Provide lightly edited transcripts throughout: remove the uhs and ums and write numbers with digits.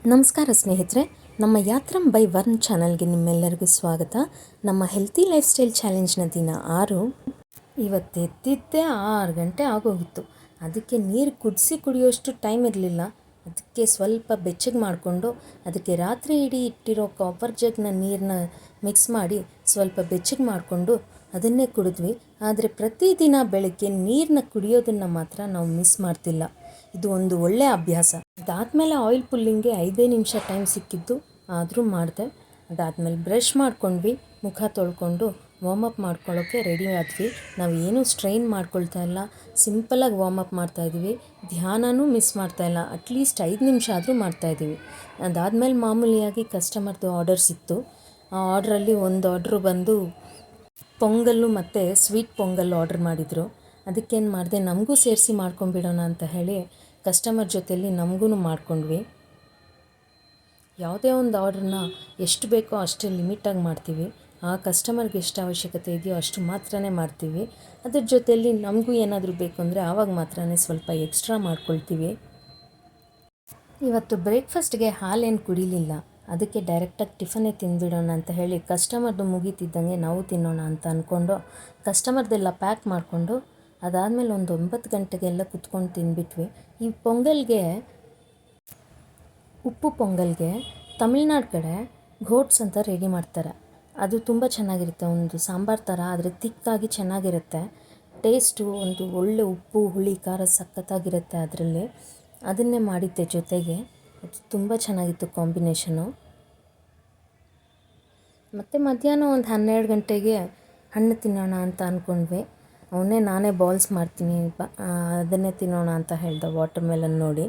ನಮಸ್ಕಾರ ಸ್ನೇಹಿತರೆ, ನಮ್ಮ ಯಾತ್ರಂ ಬೈ ವರ್ನ್ ಚಾನಲ್ಗೆ ನಿಮ್ಮೆಲ್ಲರಿಗೂ ಸ್ವಾಗತ. ನಮ್ಮ ಹೆಲ್ತಿ ಲೈಫ್ ಸ್ಟೈಲ್ ಚಾಲೆಂಜ್ನ ದಿನ 6. ಇವತ್ತು ಎದ್ದಿದ್ದೆ 6 ಗಂಟೆ ಆಗೋಗಿತ್ತು. ಅದಕ್ಕೆ ನೀರು ಕುಡಿಯೋಷ್ಟು ಟೈಮ್ ಇರಲಿಲ್ಲ. ಅದಕ್ಕೆ ಸ್ವಲ್ಪ ಬೆಚ್ಚಗೆ ಮಾಡಿಕೊಂಡು ಅದಕ್ಕೆ ರಾತ್ರಿ ಇಡೀ ಇಟ್ಟಿರೋ ಕಾಪರ್ ಜಗ್ನ ನೀರನ್ನ ಮಿಕ್ಸ್ ಮಾಡಿ ಸ್ವಲ್ಪ ಬೆಚ್ಚಗೆ ಮಾಡಿಕೊಂಡು ಅದನ್ನೇ ಕುಡಿದ್ವಿ. ಆದರೆ ಪ್ರತಿದಿನ ಬೆಳಗ್ಗೆ ನೀರನ್ನ ಕುಡಿಯೋದನ್ನು ಮಾತ್ರ ನಾವು ಮಿಸ್ ಮಾಡ್ತಿಲ್ಲ. ಇದು ಒಂದು ಒಳ್ಳೆಯ ಅಭ್ಯಾಸ. ಅದಾದಮೇಲೆ ಆಯಿಲ್ ಪುಲ್ಲಿಂಗ್ಗೆ 5 ನಿಮಿಷ ಟೈಮ್ ಸಿಕ್ಕಿದ್ದು, ಆದರೂ ಮಾಡಿದೆ. ಅದಾದಮೇಲೆ ಬ್ರಷ್ ಮಾಡ್ಕೊಂಡ್ವಿ, ಮುಖ ತೊಳ್ಕೊಂಡು ವಾರ್ಮಪ್ ಮಾಡ್ಕೊಳ್ಳೋಕ್ಕೆ ರೆಡಿ ಆದ್ವಿ. ನಾವು ಏನೂ ಸ್ಟ್ರೈನ್ ಮಾಡ್ಕೊಳ್ತಾ ಇಲ್ಲ, ಸಿಂಪಲಾಗಿ ವಾರ್ಮಪ್ ಮಾಡ್ತಾಯಿದ್ದೀವಿ. ಧ್ಯಾನನೂ ಮಿಸ್ ಮಾಡ್ತಾಯಿಲ್ಲ. ಅಟ್ಲೀಸ್ಟ್ 5 ನಿಮಿಷ ಆದರೂ ಮಾಡ್ತಾಯಿದ್ದೀವಿ. ಅದಾದಮೇಲೆ ಮಾಮೂಲಿಯಾಗಿ ಕಸ್ಟಮರ್ದು ಆರ್ಡರ್ ಸಿಕ್ತು. ಆ ಆರ್ಡ್ರಲ್ಲಿ ಒಂದು ಆರ್ಡ್ರು ಬಂದು ಪೊಂಗಲ್ಲು ಮತ್ತು ಸ್ವೀಟ್ ಪೊಂಗಲ್ ಆರ್ಡ್ರ್ ಮಾಡಿದರು. ಅದಕ್ಕೇನು ಮಾಡಿದೆ, ನಮಗೂ ಸೇರಿಸಿ ಮಾಡ್ಕೊಂಬಿಡೋಣ ಅಂತ ಹೇಳಿ ಕಸ್ಟಮರ್ ಜೊತೆಯಲ್ಲಿ ನಮಗೂ ಮಾಡ್ಕೊಂಡ್ವಿ. ಯಾವುದೇ ಒಂದು ಆರ್ಡ್ರನ್ನ ಎಷ್ಟು ಬೇಕೋ ಅಷ್ಟೇ ಲಿಮಿಟಾಗಿ ಮಾಡ್ತೀವಿ. ಆ ಕಸ್ಟಮರ್ಗೆ ಎಷ್ಟು ಅವಶ್ಯಕತೆ ಇದೆಯೋ ಅಷ್ಟು ಮಾತ್ರನೇ ಮಾಡ್ತೀವಿ. ಅದ್ರ ಜೊತೆಯಲ್ಲಿ ನಮಗೂ ಏನಾದರೂ ಬೇಕು ಅಂದರೆ ಆವಾಗ ಮಾತ್ರನೇ ಸ್ವಲ್ಪ ಎಕ್ಸ್ಟ್ರಾ ಮಾಡ್ಕೊಳ್ತೀವಿ. ಇವತ್ತು ಬ್ರೇಕ್ಫಾಸ್ಟ್ಗೆ ಹಾಲೇನು ಕುಡಿಲಿಲ್ಲ. ಅದಕ್ಕೆ ಡೈರೆಕ್ಟಾಗಿ ಟಿಫನ್ನೇ ತಿಂದುಬಿಡೋಣ ಅಂತ ಹೇಳಿ ಕಸ್ಟಮರ್ದು ಮುಗೀತಿದ್ದಂಗೆ ನಾವು ತಿನ್ನೋಣ ಅಂತ ಅಂದ್ಕೊಂಡು ಕಸ್ಟಮರ್ದೆಲ್ಲ ಪ್ಯಾಕ್ ಮಾಡಿಕೊಂಡು ಅದಾದಮೇಲೆ ಒಂದು 9 ಗಂಟೆಗೆಲ್ಲ ಕುತ್ಕೊಂಡು ತಿಂದ್ಬಿಟ್ವಿ. ಈ ಪೊಂಗಲ್ಗೆ, ಉಪ್ಪು ಪೊಂಗಲ್ಗೆ ತಮಿಳ್ನಾಡು ಕಡೆ ಘೋಟ್ಸ್ ಅಂತ ರೆಡಿ ಮಾಡ್ತಾರೆ. ಅದು ತುಂಬ ಚೆನ್ನಾಗಿರುತ್ತೆ. ಒಂದು ಸಾಂಬಾರು ಥರ, ಆದರೆ ತಿಕ್ಕಾಗಿ ಚೆನ್ನಾಗಿರುತ್ತೆ. ಟೇಸ್ಟು ಒಂದು ಒಳ್ಳೆ ಉಪ್ಪು ಹುಳಿ ಖಾರ ಸಖತ್ತಾಗಿರುತ್ತೆ ಅದರಲ್ಲಿ. ಅದನ್ನೇ ಮಾಡಿದ್ದೆ ಜೊತೆಗೆ. ಅದು ತುಂಬ ಚೆನ್ನಾಗಿತ್ತು ಕಾಂಬಿನೇಷನು. ಮತ್ತು ಮಧ್ಯಾಹ್ನ ಒಂದು 12 ಗಂಟೆಗೆ ಹಣ್ಣು ತಿನ್ನೋಣ ಅಂತ ಅಂದ್ಕೊಂಡ್ವಿ. ನಾನೇ ಬಾಲ್ಸ್ ಮಾಡ್ತೀನಿ, ಅದನ್ನೇ ತಿನ್ನೋಣ ಅಂತ ಹೇಳ್ದೆ ವಾಟರ್ ಮೆಲನ್ ನೋಡಿ.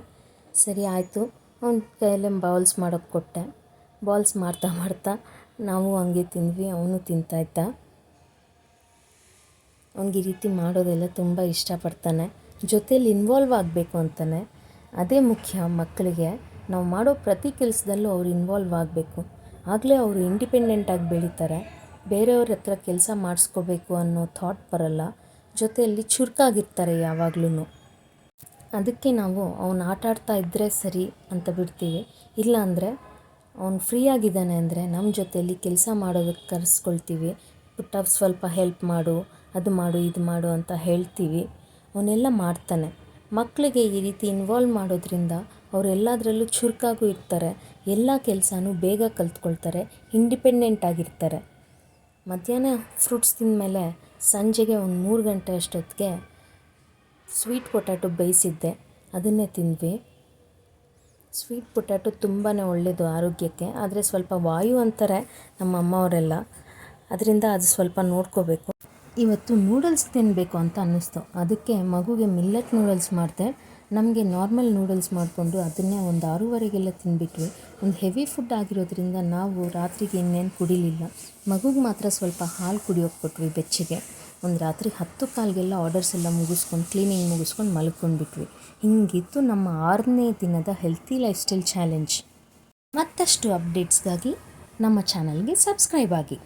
ಸರಿ ಆಯಿತು, ಅವನ ಕೈಯಲ್ಲೇ ಬಾಲ್ಸ್ ಮಾಡೋಕ್ಕೆ ಕೊಟ್ಟೆ. ಬಾಲ್ಸ್ ಮಾಡ್ತಾ ನಾವು ಹಂಗೆ ತಿಂದ್ವಿ. ಅವನು ತಿಂತಾಯಿದ್ದ. ಅವ್ನಿಗೆ ಈ ರೀತಿ ಮಾಡೋದೆಲ್ಲ ತುಂಬ ಇಷ್ಟಪಡ್ತಾನೆ. ಜೊತೇಲಿ ಇನ್ವಾಲ್ವ್ ಆಗಬೇಕು ಅಂತಾನೆ. ಅದೇ ಮುಖ್ಯ ಮಕ್ಕಳಿಗೆ. ನಾವು ಮಾಡೋ ಪ್ರತಿ ಕೆಲಸದಲ್ಲೂ ಅವ್ರು ಇನ್ವಾಲ್ವ್ ಆಗಬೇಕು. ಆಗಲೇ ಅವರು ಇಂಡಿಪೆಂಡೆಂಟಾಗಿ ಬೆಳೀತಾರೆ. ಬೇರೆಯವ್ರ ಹತ್ರ ಕೆಲಸ ಮಾಡಿಸ್ಕೋಬೇಕು ಅನ್ನೋ ಥಾಟ್ ಬರಲ್ಲ. ಜೊತೆಯಲ್ಲಿ ಚುರುಕಾಗಿರ್ತಾರೆ ಯಾವಾಗಲೂ. ಅದಕ್ಕೆ ನಾವು ಅವನು ಆಟಾಡ್ತಾ ಇದ್ದರೆ ಸರಿ ಅಂತ ಬಿಡ್ತೀವಿ. ಇಲ್ಲಾಂದರೆ ಅವನು ಫ್ರೀ ಆಗಿದ್ದಾನೆ ಅಂದರೆ ನಮ್ಮ ಜೊತೆಯಲ್ಲಿ ಕೆಲಸ ಮಾಡೋದಕ್ಕೆ ಕರೆಸ್ಕೊಳ್ತೀವಿ. ಪುಟ್ಟ ಸ್ವಲ್ಪ ಹೆಲ್ಪ್ ಮಾಡು, ಅದು ಮಾಡು, ಇದು ಮಾಡು ಅಂತ ಹೇಳ್ತೀವಿ. ಅವನ್ನೆಲ್ಲ ಮಾಡ್ತಾನೆ. ಮಕ್ಕಳಿಗೆ ಈ ರೀತಿ ಇನ್ವಾಲ್ವ್ ಮಾಡೋದ್ರಿಂದ ಅವರೆಲ್ಲದರಲ್ಲೂ ಚುರುಕಾಗೂ ಇರ್ತಾರೆ. ಎಲ್ಲ ಕೆಲಸನೂ ಬೇಗ ಕಲ್ತ್ಕೊಳ್ತಾರೆ, ಇಂಡಿಪೆಂಡೆಂಟ್ ಆಗಿರ್ತಾರೆ. ಮಧ್ಯಾಹ್ನ ಫ್ರೂಟ್ಸ್ ತಿಂದಮೇಲೆ ಸಂಜೆಗೆ ಒಂದು 3 ಗಂಟೆ ಅಷ್ಟೊತ್ತಿಗೆ ಸ್ವೀಟ್ ಪೊಟ್ಯಾಟೊ ಬೇಯಿಸಿದ್ದೆ, ಅದನ್ನೇ ತಿಂದ್ವಿ. ಸ್ವೀಟ್ ಪೊಟ್ಯಾಟೊ ತುಂಬಾ ಒಳ್ಳೆಯದು ಆರೋಗ್ಯಕ್ಕೆ. ಆದರೆ ಸ್ವಲ್ಪ ವಾಯು ಅಂತಾರೆ ನಮ್ಮ ಅಮ್ಮವರೆಲ್ಲ. ಅದರಿಂದ ಅದು ಸ್ವಲ್ಪ ನೋಡ್ಕೋಬೇಕು. ಇವತ್ತು ನೂಡಲ್ಸ್ ತಿನ್ನಬೇಕು ಅಂತ ಅನ್ನಿಸ್ತು. ಅದಕ್ಕೆ ಮಗುಗೆ ಮಿಲ್ಲೆಟ್ ನೂಡಲ್ಸ್ ಮಾಡಿದೆ. ನಮಗೆ ನಾರ್ಮಲ್ ನೂಡಲ್ಸ್ ಮಾಡಿಕೊಂಡು ಅದನ್ನೇ ಒಂದು 6:30ಗೆಲ್ಲ ತಿಂದುಬಿಟ್ವಿ. ಒಂದು ಹೆವಿ ಫುಡ್ ಆಗಿರೋದ್ರಿಂದ ನಾವು ರಾತ್ರಿಗೆ ಇನ್ನೇನು ಕುಡಿಲಿಲ್ಲ. ಮಗುಗೆ ಮಾತ್ರ ಸ್ವಲ್ಪ ಹಾಲು ಕುಡಿಯೋಕ್ಕೆ ಕೊಟ್ವಿ ಬೆಚ್ಚಗೆ. ಒಂದು ರಾತ್ರಿ 10:15ಗೆಲ್ಲ ಆರ್ಡರ್ಸ್ ಎಲ್ಲ ಮುಗಿಸ್ಕೊಂಡು ಕ್ಲೀನಿಂಗ್ ಮುಗಿಸ್ಕೊಂಡು ಮಲ್ಕೊಂಡ್ಬಿಟ್ವಿ. ಹಿಂಗಿತ್ತು ನಮ್ಮ 6ನೇ ದಿನದ ಹೆಲ್ತಿ ಲೈಫ್ ಸ್ಟೈಲ್ ಚಾಲೆಂಜ್. ಮತ್ತಷ್ಟು ಅಪ್ಡೇಟ್ಸ್ಗಾಗಿ ನಮ್ಮ ಚಾನಲ್ಗೆ ಸಬ್ಸ್ಕ್ರೈಬ್ ಆಗಿ.